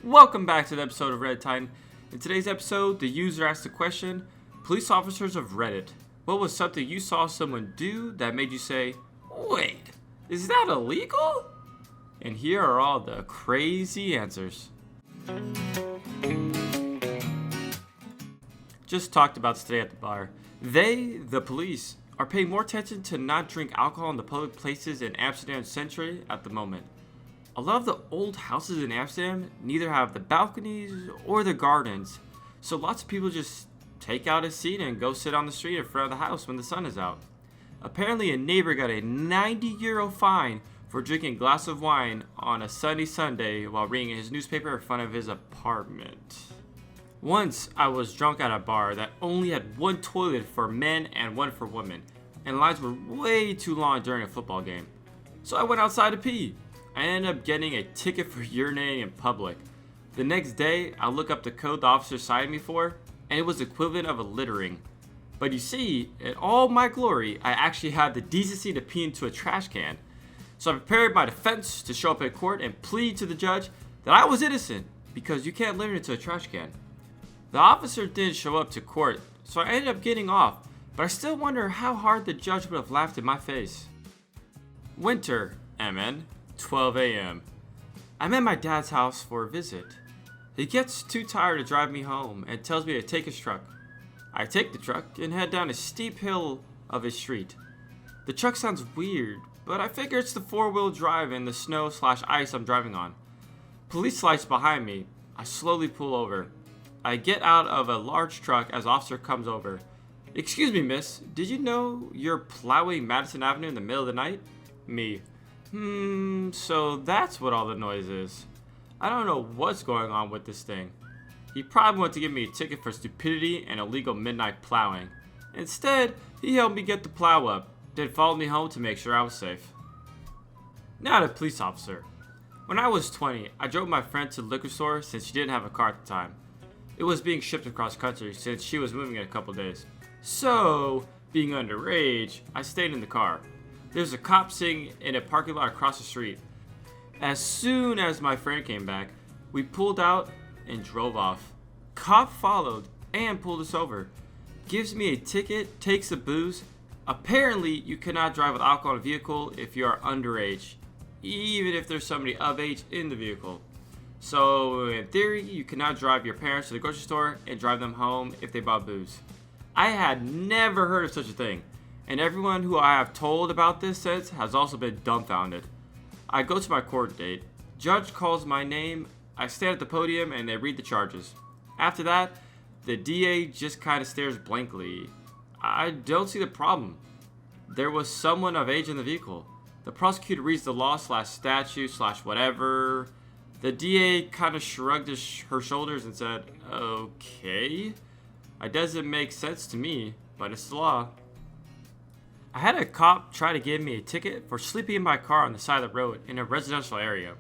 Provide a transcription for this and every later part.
Welcome back to the episode of Reddit Time. In today's episode, the user asked the question, police officers of Reddit, what was something you saw someone do that made you say, wait, is that illegal? And here are all the crazy answers. Just talked about this today at the bar. They, the police, are paying more attention to not drink alcohol in the public places in Amsterdam Century at the moment. A lot of the old houses in Amsterdam neither have the balconies or the gardens, so lots of people just take out a seat and go sit on the street in front of the house when the sun is out. Apparently a neighbor got a €90 fine for drinking a glass of wine on a sunny Sunday while reading his newspaper in front of his apartment. Once I was drunk at a bar that only had one toilet for men and one for women, and lines were way too long during a football game. So I went outside to pee. I ended up getting a ticket for urinating in public. The next day, I look up the code the officer cited me for, and it was equivalent of a littering. But you see, in all my glory, I actually had the decency to pee into a trash can. So I prepared my defense to show up at court and plead to the judge that I was innocent because you can't litter into a trash can. The officer didn't show up to court, so I ended up getting off, but I still wonder how hard the judge would have laughed in my face. Winter, MN. 12 a.m. I'm at my dad's house for a visit. He gets too tired to drive me home and tells me to take his truck. I take the truck and head down a steep hill of his street. The truck sounds weird, but I figure it's the four-wheel drive in the snow/ice I'm driving on. Police lights behind me. I slowly pull over. I get out of a large truck as officer comes over. Excuse me, miss, did you know you're plowing Madison Avenue in the middle of the night? Me. So that's what all the noise is. I don't know what's going on with this thing. He probably wanted to give me a ticket for stupidity and illegal midnight plowing. Instead, he helped me get the plow up, then followed me home to make sure I was safe. Now to police officer. When I was 20, I drove my friend to the liquor store since she didn't have a car at the time. It was being shipped across country since she was moving in a couple days. So, being underage, I stayed in the car. There's a cop sitting in a parking lot across the street. As soon as my friend came back, we pulled out and drove off. Cop followed and pulled us over. Gives me a ticket, takes the booze. Apparently, you cannot drive with alcohol in a vehicle if you are underage, even if there's somebody of age in the vehicle. So, in theory, you cannot drive your parents to the grocery store and drive them home if they bought booze. I had never heard of such a thing. And everyone who I have told about this since has also been dumbfounded. I go to my court date. Judge calls my name. I stand at the podium and they read the charges. After that, the DA just kind of stares blankly. I don't see the problem. There was someone of age in the vehicle. The prosecutor reads the law/statute/whatever. The DA kind of shrugged her shoulders and said, okay. It doesn't make sense to me, but it's the law. I had a cop try to give me a ticket for sleeping in my car on the side of the road in a residential area.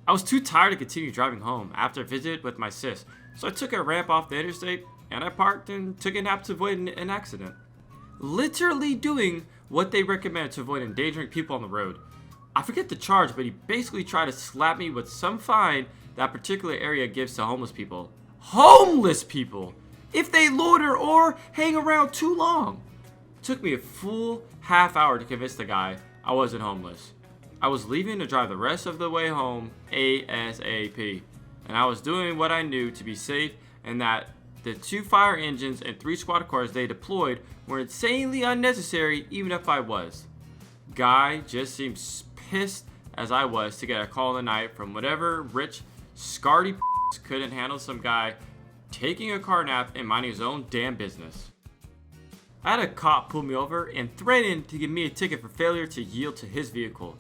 I was too tired to continue driving home after a visit with my sis, so I took a ramp off the interstate and I parked and took a nap to avoid an accident. Literally doing what they recommend to avoid endangering people on the road. I forget the charge, but he basically tried to slap me with some fine that particular area gives to homeless people. Homeless people! If they loiter or hang around too long. Took me a full half hour to convince the guy I wasn't homeless. I was leaving to drive the rest of the way home ASAP, and I was doing what I knew to be safe and that the 2 fire engines and 3 squad cars they deployed were insanely unnecessary even if I was. Guy just seems pissed as I was to get a call in the night from whatever rich, scaredy couldn't handle some guy taking a car nap and minding his own damn business. I had a cop pull me over and threatened to give me a ticket for failure to yield to his vehicle.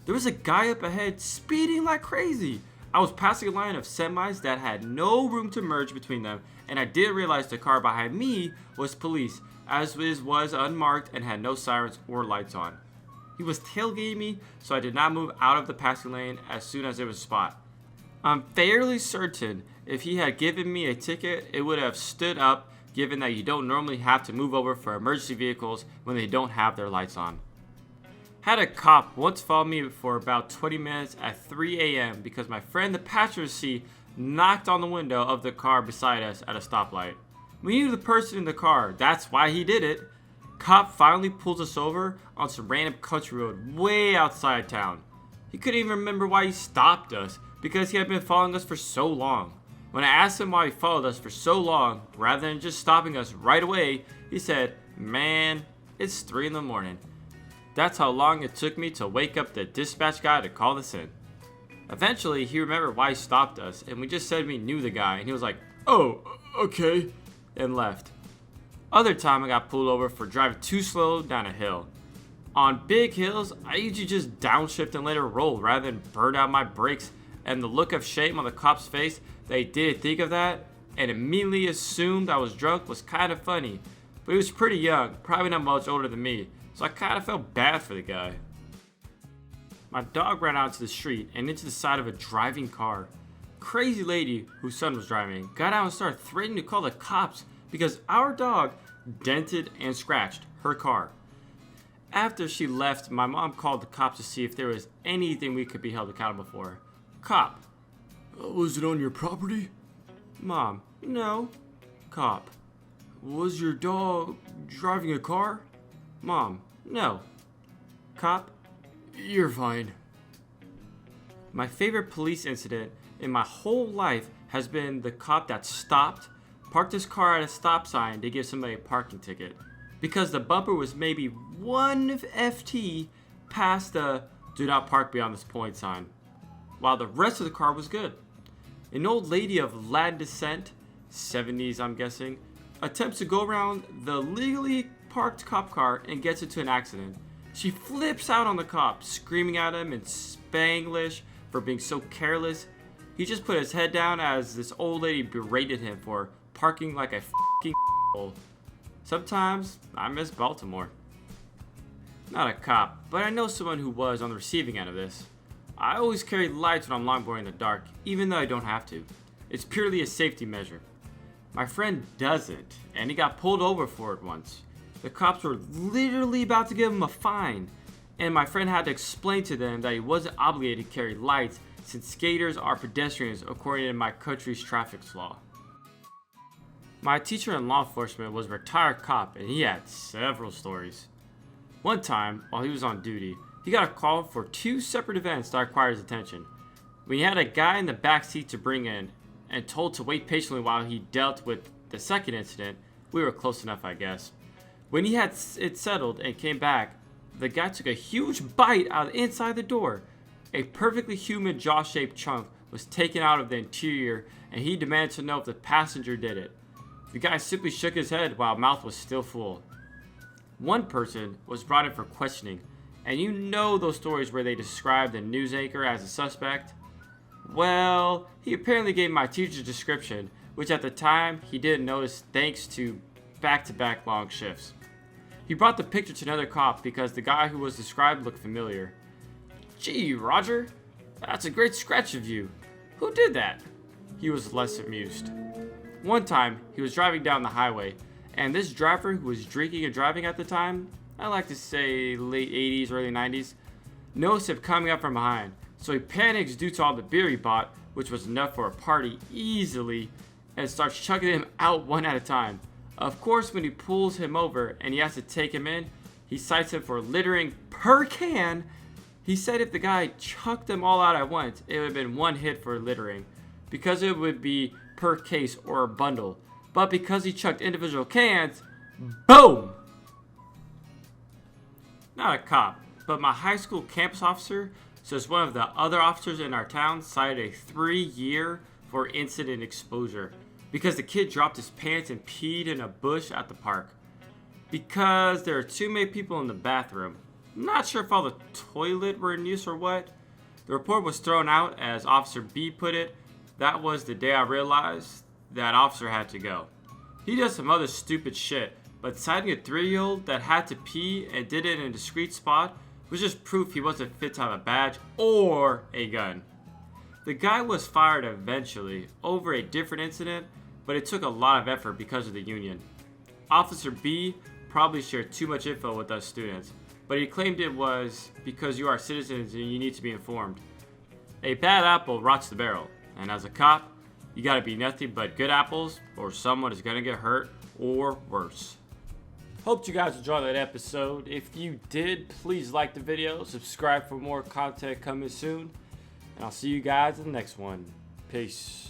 There was a guy up ahead speeding like crazy. I was passing a line of semis that had no room to merge between them, and I didn't realize the car behind me was police, as it was unmarked and had no sirens or lights on. He was tailgating me, so I did not move out of the passing lane as soon as it was a spot. I'm fairly certain if he had given me a ticket, it would have stood up, given that you don't normally have to move over for emergency vehicles when they don't have their lights on. Had a cop once follow me for about 20 minutes at 3 a.m. because my friend in the passenger seat knocked on the window of the car beside us at a stoplight. We knew the person in the car, that's why he did it. Cop finally pulls us over on some random country road way outside town. He couldn't even remember why he stopped us because he had been following us for so long. When I asked him why he followed us for so long, rather than just stopping us right away, he said, "Man, it's 3 in the morning." That's how long it took me to wake up the dispatch guy to call this in. Eventually, he remembered why he stopped us, and we just said we knew the guy, and he was like, "Oh, okay," and left. Other time I got pulled over for driving too slow down a hill. On big hills, I usually just downshift and let it roll rather than burn out my brakes, and the look of shame on the cop's face that he didn't think of that and immediately assumed I was drunk was kind of funny. But he was pretty young, probably not much older than me, so I kind of felt bad for the guy. My dog ran out into the street and into the side of a driving car. Crazy lady, whose son was driving, got out and started threatening to call the cops because our dog dented and scratched her car. After she left, my mom called the cops to see if there was anything we could be held accountable for. Cop: "Was it on your property?" Mom: "No." Cop: "Was your dog driving a car?" Mom: "No." Cop: "You're fine." My favorite police incident in my whole life has been the cop that stopped, parked his car at a stop sign to give somebody a parking ticket because the bumper was maybe 1 FT past the "do not park beyond this point" sign, while the rest of the car was good. An old lady of Latin descent, 70s I'm guessing, attempts to go around the legally parked cop car and gets into an accident. She flips out on the cop, screaming at him in Spanglish for being so careless. He just put his head down as this old lady berated him for parking like a f***ing hole. Sometimes I miss Baltimore. Not a cop, but I know someone who was on the receiving end of this. I always carry lights when I'm longboarding in the dark, even though I don't have to. It's purely a safety measure. My friend doesn't, and he got pulled over for it once. The cops were literally about to give him a fine, and my friend had to explain to them that he wasn't obligated to carry lights since skaters are pedestrians according to my country's traffic law. My teacher in law enforcement was a retired cop, and he had several stories. One time, while he was on duty, he got a call for 2 separate events that required his attention. When he had a guy in the back seat to bring in and told to wait patiently while he dealt with the second incident, we were close enough, I guess. When he had it settled and came back, the guy took a huge bite out of the inside the door. A perfectly human jaw-shaped chunk was taken out of the interior, and he demanded to know if the passenger did it. The guy simply shook his head while mouth was still full. One person was brought in for questioning, and you know those stories where they describe the news anchor as a suspect? Well, he apparently gave my teacher's description, which at the time he didn't notice thanks to back-to-back long shifts. He brought the picture to another cop because the guy who was described looked familiar. "Gee, Roger, that's a great scratch of you. Who did that?" He was less amused. One time, he was driving down the highway, and this driver who was drinking and driving at the time, I like to say late 80s, early 90s, noticed him coming up from behind. So he panics due to all the beer he bought, which was enough for a party easily, and starts chucking him out one at a time. Of course, when he pulls him over and he has to take him in, he cites him for littering per can. He said if the guy chucked them all out at once, it would have been 1 hit for littering, because it would be per case or a bundle. But because he chucked individual cans, boom! Not a cop, but my high school campus officer says one of the other officers in our town cited a 3-year for incident exposure because the kid dropped his pants and peed in a bush at the park. Because there are too many people in the bathroom. I'm not sure if all the toilet were in use or what. The report was thrown out as Officer B put it. That was the day I realized that officer had to go. He does some other stupid shit, but citing a 3-year-old that had to pee and did it in a discreet spot was just proof he wasn't fit to have a badge or a gun. The guy was fired eventually over a different incident, but it took a lot of effort because of the union. Officer B probably shared too much info with us students, but he claimed it was because you are citizens and you need to be informed. A bad apple rots the barrel, and as a cop, You gotta be nothing but good apples, or someone is gonna get hurt, or worse. Hope you guys enjoyed that episode. If you did, please like the video, subscribe for more content coming soon, and I'll see you guys in the next one. Peace.